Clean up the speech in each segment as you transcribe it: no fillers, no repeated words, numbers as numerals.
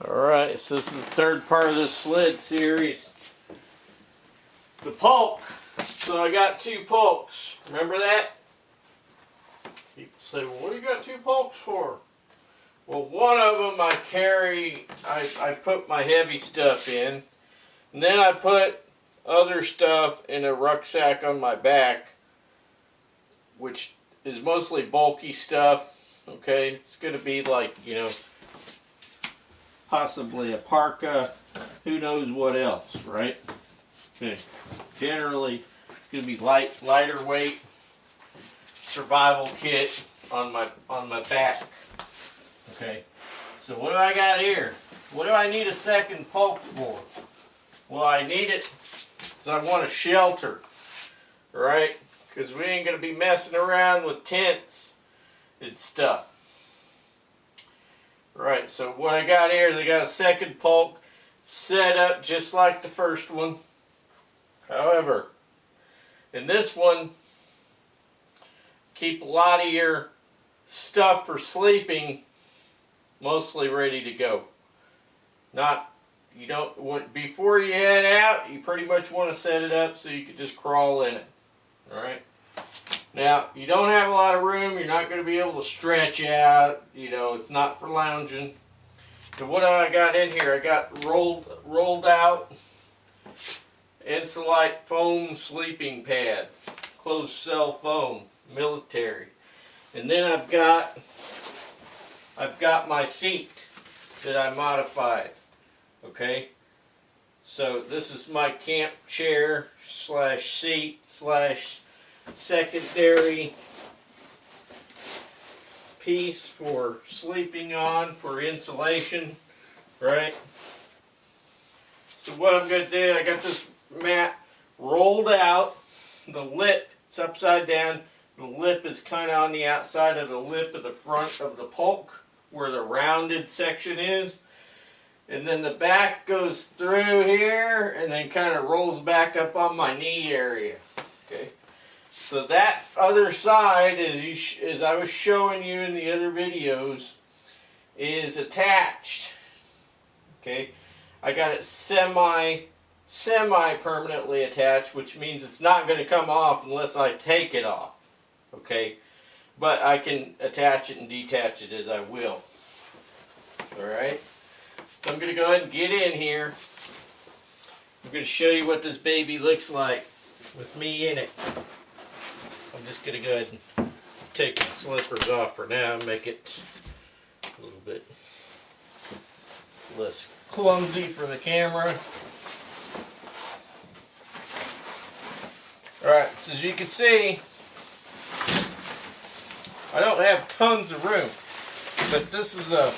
Alright, so this is the third part of this sled series. The Pulk. So I got two Pulks. Remember that? People say, well, what do you got two Pulks for? Well, one of them I carry, I put my heavy stuff in. And then I put other stuff in a rucksack on my back, which is mostly bulky stuff. Okay, it's going to be like, possibly a parka, who knows what else, right? Okay, generally it's going to be lighter weight survival kit on my back. Okay, so what do I got here? What do I need a second Pulk for? Well, I need it so I want a shelter, right? Because we ain't going to be messing around with tents and stuff. Right, so what I got here is I got a second Pulk set up just like the first one. However, in this one, keep a lot of your stuff for sleeping mostly ready to go. You don't want, before you head out, you pretty much want to set it up so you can just crawl in it. Alright? Now, you don't have a lot of room, you're not going to be able to stretch out, it's not for lounging. So what do I got in here? I got rolled out Insulite foam sleeping pad, closed cell foam, military. And then I've got my seat that I modified. Okay? So this is my camp chair / seat / secondary piece for sleeping on for insulation, right? So what I'm going to do, I got this mat rolled out, the lip, it's upside down, the lip is kind of on the outside of the lip of the front of the Pulk, where the rounded section is, and then the back goes through here, and then kind of rolls back up on my knee area, okay? So that other side, as I was showing you in the other videos, is attached. Okay, I got it semi-permanently attached, which means it's not going to come off unless I take it off. Okay, but I can attach it and detach it as I will. All right, so I'm going to go ahead and get in here. I'm going to show you what this baby looks like with me in it. I'm just going to go ahead and take the slippers off for now and make it a little bit less clumsy for the camera. Alright, so as you can see, I don't have tons of room, but this is a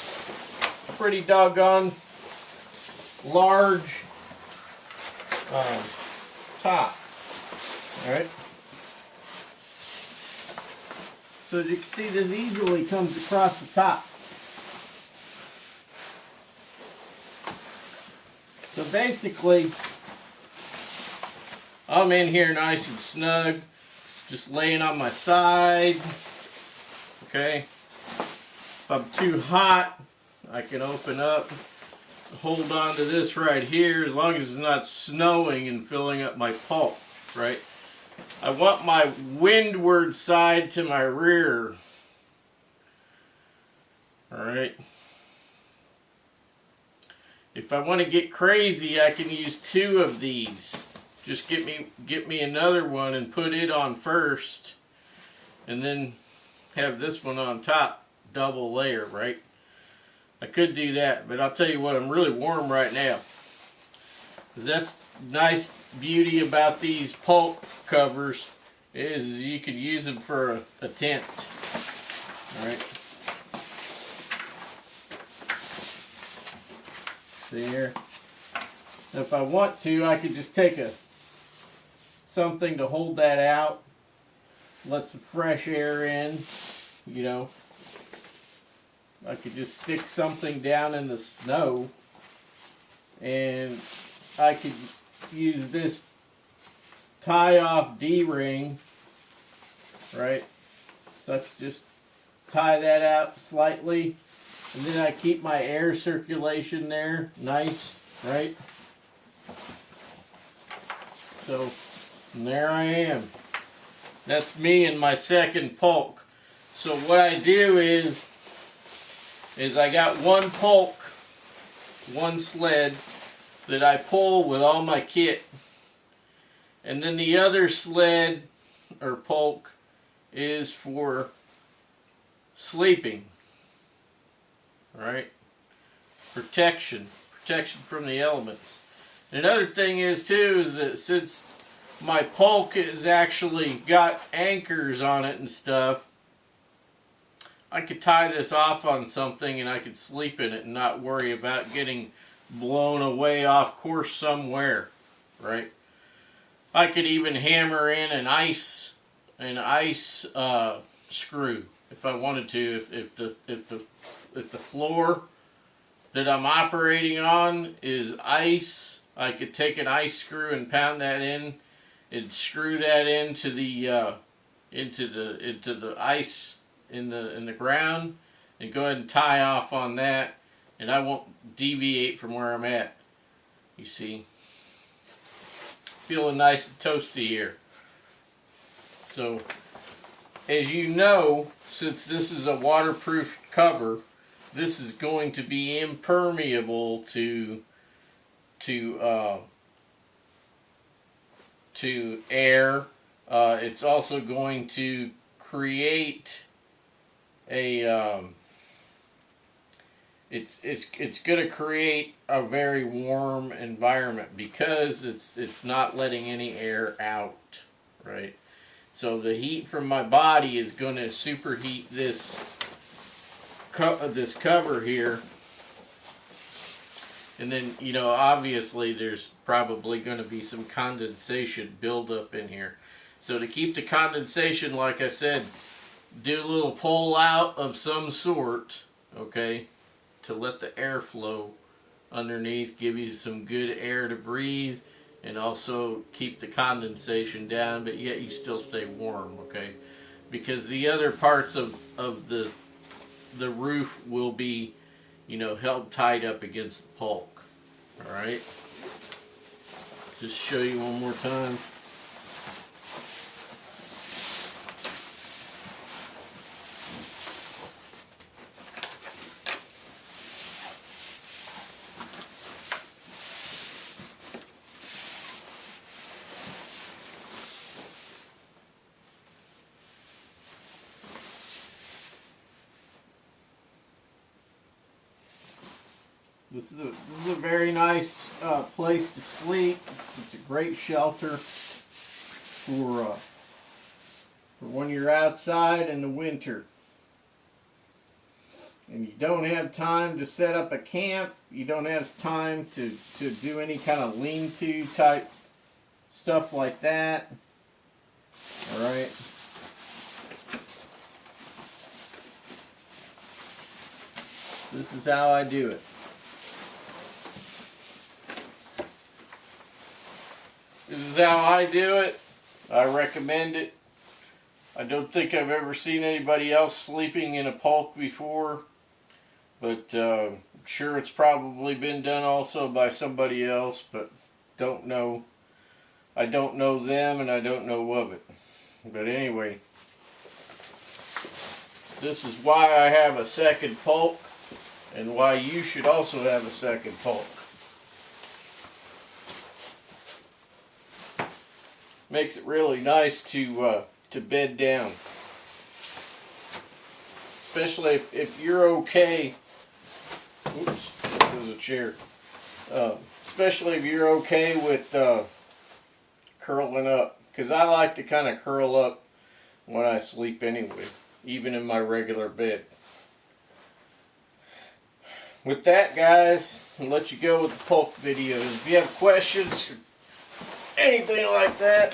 pretty doggone large top. Alright. So as you can see, this easily comes across the top. So basically, I'm in here nice and snug, just laying on my side. Okay. If I'm too hot, I can open up, hold on to this right here, as long as it's not snowing and filling up my Pulk, right? I want my windward side to my rear. Alright. If I want to get crazy, I can use two of these. Just get me another one and put it on first, and then have this one on top, double layer, right? I could do that, but I'll tell you what, I'm really warm right now. 'Cause that's nice beauty about these Pulk covers is you could use them for a tent. Alright. There. Now if I want to, I could just take something to hold that out, let some fresh air in, I could just stick something down in the snow, and I could use this tie-off D-ring, right? So I could just tie that out slightly, And then I keep my air circulation there nice, right? So, and there I am. That's me and my second pulk. So what I do is I got one pulk, one sled that I pull with all my kit. And then the other sled or pulk is for sleeping. Right? Protection from the elements. Another thing is too is that since my pulk has actually got anchors on it and stuff, I could tie this off on something and I could sleep in it and not worry about getting blown away off course somewhere, right? I could even hammer in an ice screw if I wanted to. If the floor that I'm operating on is ice, I could take an ice screw and pound that in and screw that into the ice in the ground and go ahead and tie off on that, and I won't deviate from where I'm at. You see, feeling nice and toasty here. So as you know, since this is a waterproof cover, this is going to be impermeable to air. It's also going to create a it's going to create a very warm environment because it's not letting any air out, right? So the heat from my body is going to superheat this cover here, and then, you know, obviously there's probably going to be some condensation buildup in here. So to keep the condensation, like I said, do a little pull out of some sort, okay, to let the air flow underneath, give you some good air to breathe, and also keep the condensation down, but yet you still stay warm, okay? Because the other parts of the roof will be, you know, held tight up against the pulk. All right? Just show you one more time. This is a very nice place to sleep. It's a great shelter for when you're outside in the winter and you don't have time to set up a camp. You don't have time to do any kind of lean-to type stuff like that. All right. This is how I do it. This is how I do it. I recommend it. I don't think I've ever seen anybody else sleeping in a pulk before, but I'm sure it's probably been done also by somebody else, but don't know. I don't know them and I don't know of it. But anyway, this is why I have a second pulk and why you should also have a second pulk. Makes it really nice to bed down, especially if you're okay. Oops, there was a chair. Especially if you're okay with curling up, because I like to kind of curl up when I sleep anyway, even in my regular bed. With that, guys, I'll let you go with the pulk videos. If you have questions, anything like that,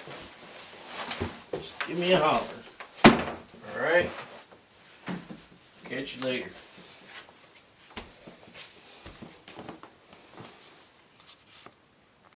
just give me a holler. Alright? Catch you later.